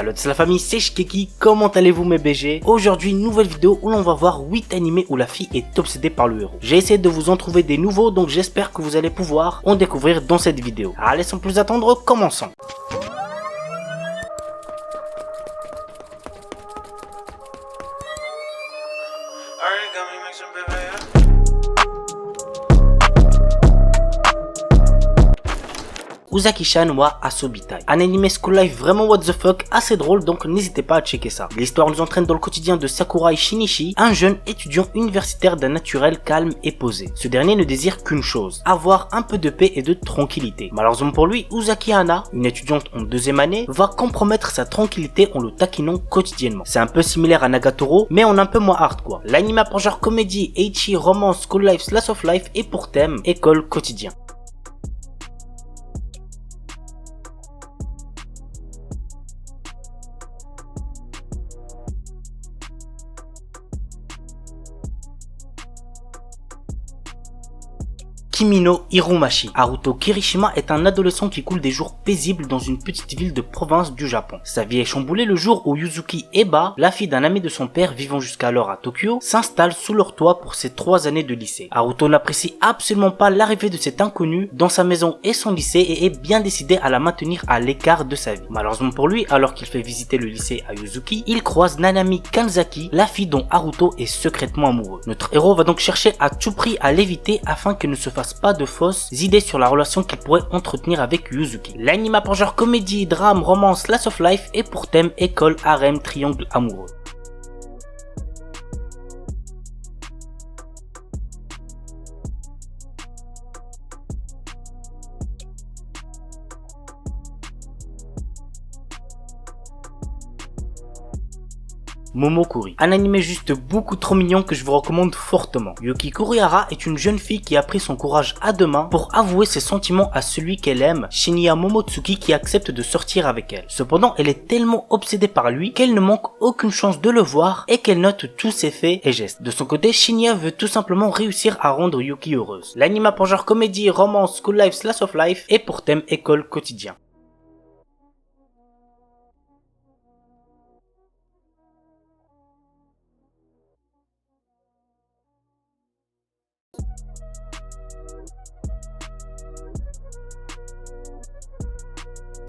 Salut c'est la famille, c'est Shikeki, comment allez-vous mes BG? Aujourd'hui nouvelle vidéo où l'on va voir 8 animés où la fille est obsédée par le héros. J'ai essayé de vous en trouver des nouveaux, donc j'espère que vous allez pouvoir en découvrir dans cette vidéo. Allez sans plus attendre, commençons. Uzaki-chan wa Asobitai. Un anime school life vraiment what the fuck, assez drôle, donc n'hésitez pas à checker ça. L'histoire nous entraîne dans le quotidien de Sakurai Shinichi, un jeune étudiant universitaire d'un naturel calme et posé. Ce dernier ne désire qu'une chose, avoir un peu de paix et de tranquillité. Malheureusement pour lui, Uzaki Hana, une étudiante en deuxième année, va compromettre sa tranquillité en le taquinant quotidiennement. C'est un peu similaire à Nagatoro, mais en un peu moins hardcore. L'anime pour genre comédie, ecchi, romance, school life, slice of life et pour thème, école, quotidien. Kimi no Hiromashi. Haruto Kirishima est un adolescent qui coule des jours paisibles dans une petite ville de province du Japon. Sa vie est chamboulée le jour où Yuzuki Eba, la fille d'un ami de son père vivant jusqu'alors à Tokyo, s'installe sous leur toit pour ses 3 années de lycée. Haruto n'apprécie absolument pas l'arrivée de cet inconnu dans sa maison et son lycée et est bien décidé à la maintenir à l'écart de sa vie. Malheureusement pour lui, alors qu'il fait visiter le lycée à Yuzuki, il croise Nanami Kanzaki, la fille dont Haruto est secrètement amoureux. Notre héros va donc chercher à tout prix à l'éviter afin qu'elle ne se fasse pas de fausses idées sur la relation qu'il pourrait entretenir avec Yuzuki. L'anime pour genre comédie, drame, romance, slice of life et pour thème école, harem, triangle amoureux. Momokuri, un animé juste beaucoup trop mignon que je vous recommande fortement. Yuki Kurihara est une jeune fille qui a pris son courage à deux mains pour avouer ses sentiments à celui qu'elle aime, Shinya Momotsuki, qui accepte de sortir avec elle. Cependant, elle est tellement obsédée par lui qu'elle ne manque aucune chance de le voir et qu'elle note tous ses faits et gestes. De son côté, Shinya veut tout simplement réussir à rendre Yuki heureuse. L'anime pour genre comédie, romance, school life, slice of life et pour thème école, quotidien.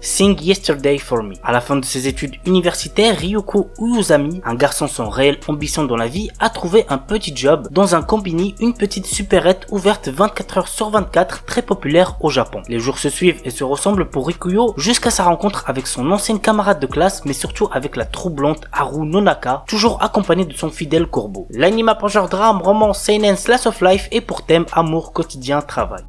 Sing Yesterday for Me. À la fin de ses études universitaires, Ryoko Uyuzami, un garçon sans réelle ambition dans la vie, a trouvé un petit job dans un combini, une petite supérette ouverte 24 heures sur 24, très populaire au Japon. Les jours se suivent et se ressemblent pour Rikuyo jusqu'à sa rencontre avec son ancienne camarade de classe, mais surtout avec la troublante Haru Nonaka, toujours accompagnée de son fidèle corbeau. L'anime pour genre drame, romance, seinen, slice of life et pour thème amour, quotidien, travail.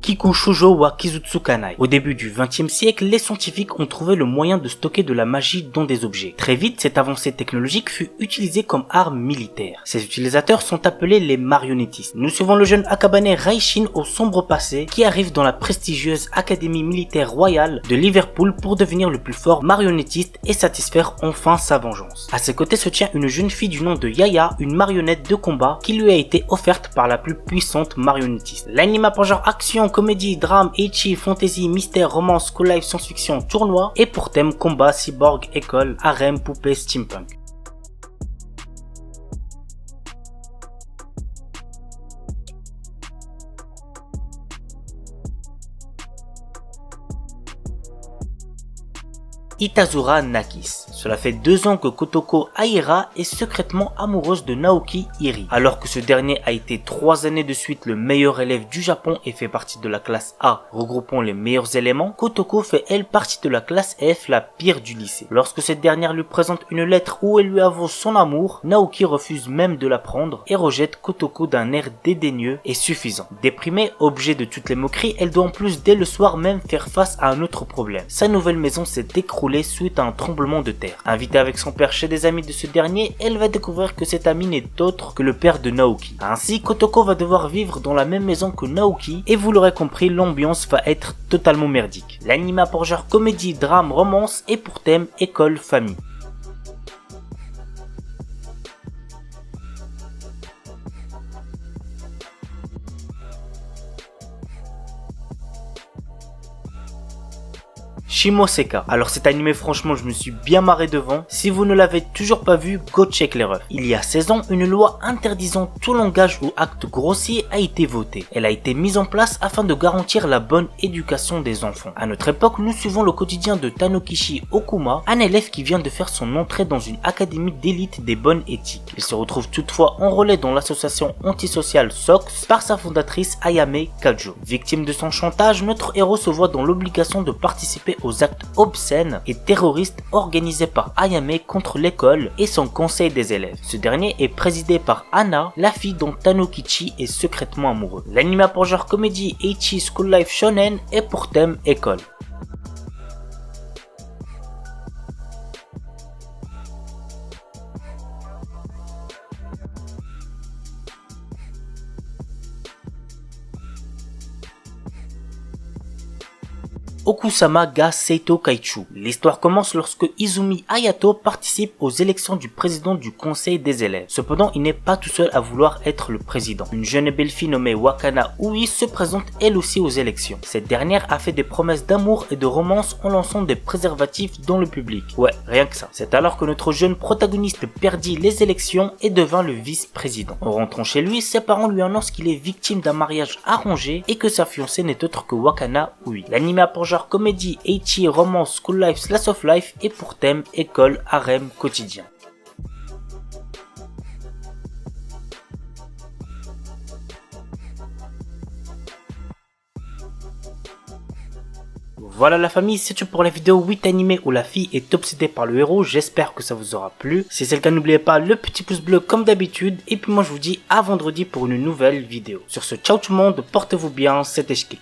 Kiku Shoujo wa Kizutsukanai. Au début du XXe siècle, les scientifiques ont trouvé le moyen de stocker de la magie dans des objets. Très vite, cette avancée technologique fut utilisée comme arme militaire. Ces utilisateurs sont appelés les marionnettistes. Nous suivons le jeune Akabane Raishin au sombre passé qui arrive dans la prestigieuse Académie militaire royale de Liverpool pour devenir le plus fort marionnettiste et satisfaire enfin sa vengeance. À ses côtés se tient une jeune fille du nom de Yaya, une marionnette de combat qui lui a été offerte par la plus puissante marionnettiste. L'anime pour genre action, comédie, drame, ecchi, fantasy, mystère, romance, school life, science-fiction, tournoi et pour thème combat, cyborg, école, harem, poupée, steampunk. Itazura Nakis. Cela fait 2 ans que Kotoko Aira est secrètement amoureuse de Naoki Iri. Alors que ce dernier a été 3 années de suite le meilleur élève du Japon et fait partie de la classe A regroupant les meilleurs éléments, Kotoko fait elle partie de la classe F, la pire du lycée. Lorsque cette dernière lui présente une lettre où elle lui avoue son amour, Naoki refuse même de la prendre et rejette Kotoko d'un air dédaigneux et suffisant. Déprimée, objet de toutes les moqueries, elle doit en plus dès le soir même faire face à un autre problème. Sa nouvelle maison s'est écroulée suite à un tremblement de terre. Invitée avec son père chez des amis de ce dernier, elle va découvrir que cet ami n'est autre que le père de Naoki. Ainsi, Kotoko va devoir vivre dans la même maison que Naoki et vous l'aurez compris, l'ambiance va être totalement merdique. L'anime a pour genre comédie, drame, romance et pour thème école, famille. Shimoseka. Alors cet animé, franchement, je me suis bien marré devant. Si vous ne l'avez toujours pas vu, go check les refs. Il y a 16 ans, une loi interdisant tout langage ou acte grossier a été votée. Elle a été mise en place afin de garantir la bonne éducation des enfants. À notre époque, nous suivons le quotidien de Tanokishi Okuma, un élève qui vient de faire son entrée dans une académie d'élite des bonnes éthiques. Il se retrouve toutefois enrôlé dans l'association antisociale SOX par sa fondatrice Ayame Kajo. Victime de son chantage, notre héros se voit dans l'obligation de participer aux actes obscènes et terroristes organisés par Ayame contre l'école et son conseil des élèves. Ce dernier est présidé par Anna, la fille dont Tanokichi est secrètement amoureux. L'anime a pour genre comédie Ecchi School Life Shonen et pour thème école. Okusama ga Seito Kaichu. L'histoire commence lorsque Izumi Hayato participe aux élections du président du conseil des élèves. Cependant, il n'est pas tout seul à vouloir être le président. Une jeune et belle fille nommée Wakana Ui se présente elle aussi aux élections. Cette dernière a fait des promesses d'amour et de romance en lançant des préservatifs dans le public. Ouais, rien que ça. C'est alors que notre jeune protagoniste perdit les élections et devint le vice-président. En rentrant chez lui, ses parents lui annoncent qu'il est victime d'un mariage arrangé et que sa fiancée n'est autre que Wakana Ui. L'anime a pour genre comédie, ecchi, romance, school life, slice of life et pour thème école, harem, quotidien. Voilà la famille, c'est tout pour la vidéo 8 animés où la fille est obsédée par le héros. J'espère que ça vous aura plu. Si c'est le cas, n'oubliez pas le petit pouce bleu comme d'habitude. Et puis moi je vous dis à vendredi pour une nouvelle vidéo. Sur ce, ciao tout le monde, portez-vous bien, c'était Shiki.